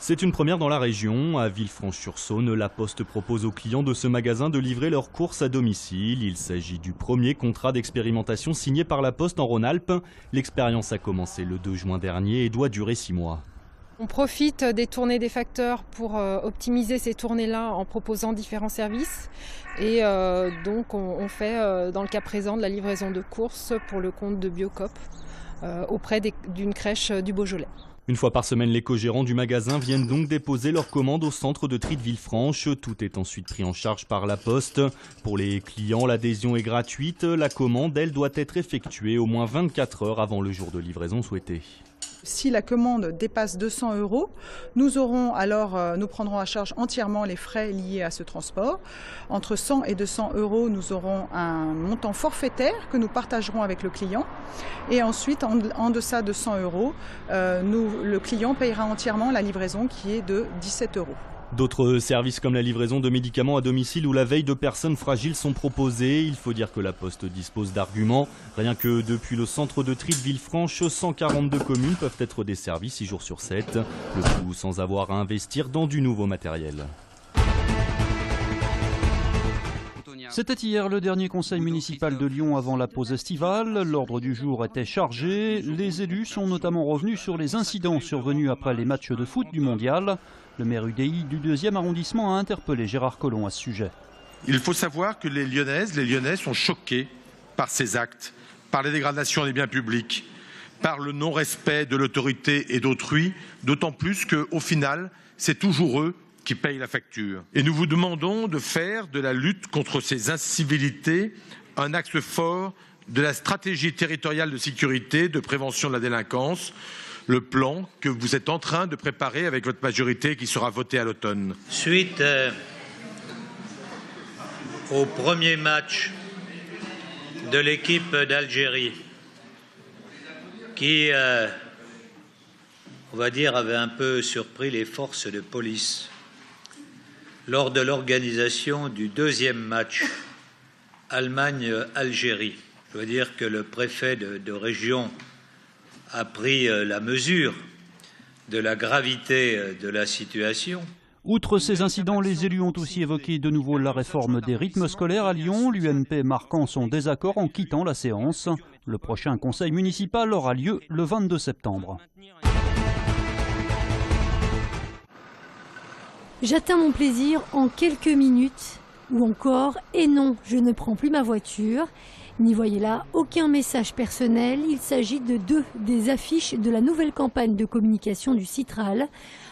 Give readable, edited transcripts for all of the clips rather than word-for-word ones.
C'est une première dans la région. À Villefranche-sur-Saône, la Poste propose aux clients de ce magasin de livrer leurs courses à domicile. Il s'agit du premier contrat d'expérimentation signé par la Poste en Rhône-Alpes. L'expérience a commencé le 2 juin dernier et doit durer 6 mois. On profite des tournées des facteurs pour optimiser ces tournées-là en proposant différents services. Et donc on fait dans le cas présent de la livraison de courses pour le compte de Biocoop auprès d'une crèche du Beaujolais. Une fois par semaine, les co-gérants du magasin viennent donc déposer leurs commandes au centre de tri de Villefranche. Tout est ensuite pris en charge par la Poste. Pour les clients, l'adhésion est gratuite. La commande, elle, doit être effectuée au moins 24 heures avant le jour de livraison souhaité. Si la commande dépasse 200 €, nous prendrons à charge entièrement les frais liés à ce transport. Entre 100 et 200 €, nous aurons un montant forfaitaire que nous partagerons avec le client. Et ensuite, en deçà de 100 €, le client payera entièrement la livraison qui est de 17 €. D'autres services comme la livraison de médicaments à domicile ou la veille de personnes fragiles sont proposés. Il faut dire que la Poste dispose d'arguments. Rien que depuis le centre de tri de Villefranche, 142 communes peuvent être desservies 6 jours sur 7. Le tout sans avoir à investir dans du nouveau matériel. C'était hier le dernier conseil municipal de Lyon avant la pause estivale. L'ordre du jour était chargé. Les élus sont notamment revenus sur les incidents survenus après les matchs de foot du Mondial. Le maire UDI du 2e arrondissement a interpellé Gérard Collomb à ce sujet. Il faut savoir que les Lyonnaises, les Lyonnais sont choqués par ces actes, par les dégradations des biens publics, par le non-respect de l'autorité et d'autrui, d'autant plus qu'au final, c'est toujours eux qui payent la facture. Et nous vous demandons de faire de la lutte contre ces incivilités un axe fort de la stratégie territoriale de sécurité, de prévention de la délinquance, le plan que vous êtes en train de préparer avec votre majorité qui sera voté à l'automne. Suite au premier match de l'équipe d'Algérie qui, on va dire, avait un peu surpris les forces de police lors de l'organisation du 2e match Allemagne-Algérie. Je dois dire que le préfet de région a pris la mesure de la gravité de la situation. Outre ces incidents, les élus ont aussi évoqué de nouveau la réforme des rythmes scolaires à Lyon, l'UMP marquant son désaccord en quittant la séance. Le prochain conseil municipal aura lieu le 22 septembre. J'atteins mon plaisir en quelques minutes, ou encore « Et non, je ne prends plus ma voiture ». N'y voyez là aucun message personnel, il s'agit de 2 des affiches de la nouvelle campagne de communication du Citral.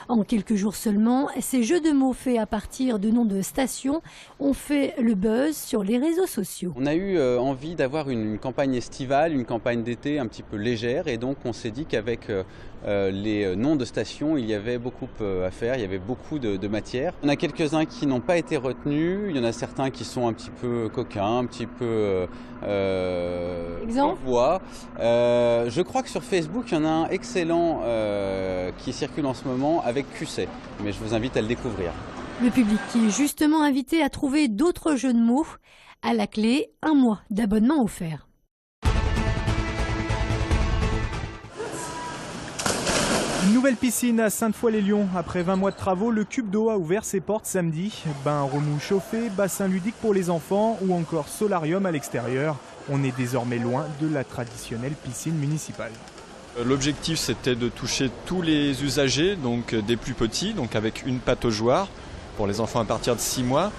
En quelques jours seulement, ces jeux de mots faits à partir de noms de stations ont fait le buzz sur les réseaux sociaux. On a eu envie d'avoir une campagne estivale, une campagne d'été un petit peu légère, et donc on s'est dit qu'avec les noms de stations, il y avait beaucoup à faire, il y avait beaucoup de matière. On a quelques-uns qui n'ont pas été retenus, il y en a certains qui sont un petit peu coquins, un petit peu... Exemple ? Je crois que sur Facebook, il y en a un excellent qui circule en ce moment avec QC, mais je vous invite à le découvrir. Le public qui est justement invité à trouver d'autres jeux de mots. À la clé, 1 mois d'abonnement offert. Une nouvelle piscine à Sainte-Foy-les-Lyons. Après 20 mois de travaux, le Cube d'eau a ouvert ses portes samedi. Bain remous chauffé, bassin ludique pour les enfants ou encore solarium à l'extérieur. On est désormais loin de la traditionnelle piscine municipale. L'objectif, c'était de toucher tous les usagers, donc des plus petits, donc avec une pataugeoire pour les enfants à partir de 6 mois,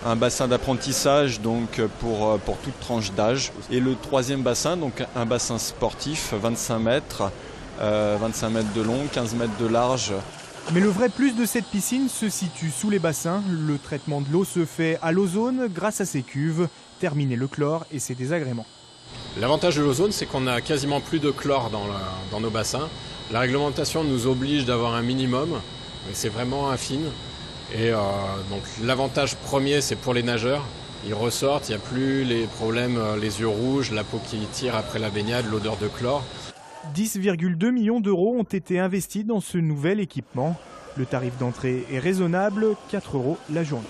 un bassin d'apprentissage donc pour toute tranche d'âge, et le 3e bassin, donc un bassin sportif, 25 mètres de long, 15 mètres de large. Mais le vrai plus de cette piscine se situe sous les bassins. Le traitement de l'eau se fait à l'ozone grâce à ces cuves. Terminer le chlore et ses désagréments. L'avantage de l'ozone, c'est qu'on a quasiment plus de chlore dans nos bassins. La réglementation nous oblige d'avoir un minimum, mais c'est vraiment infime. Et donc l'avantage premier, c'est pour les nageurs. Ils ressortent, il n'y a plus les problèmes, les yeux rouges, la peau qui tire après la baignade, l'odeur de chlore. 10,2 millions d'euros ont été investis dans ce nouvel équipement. Le tarif d'entrée est raisonnable, 4 € la journée.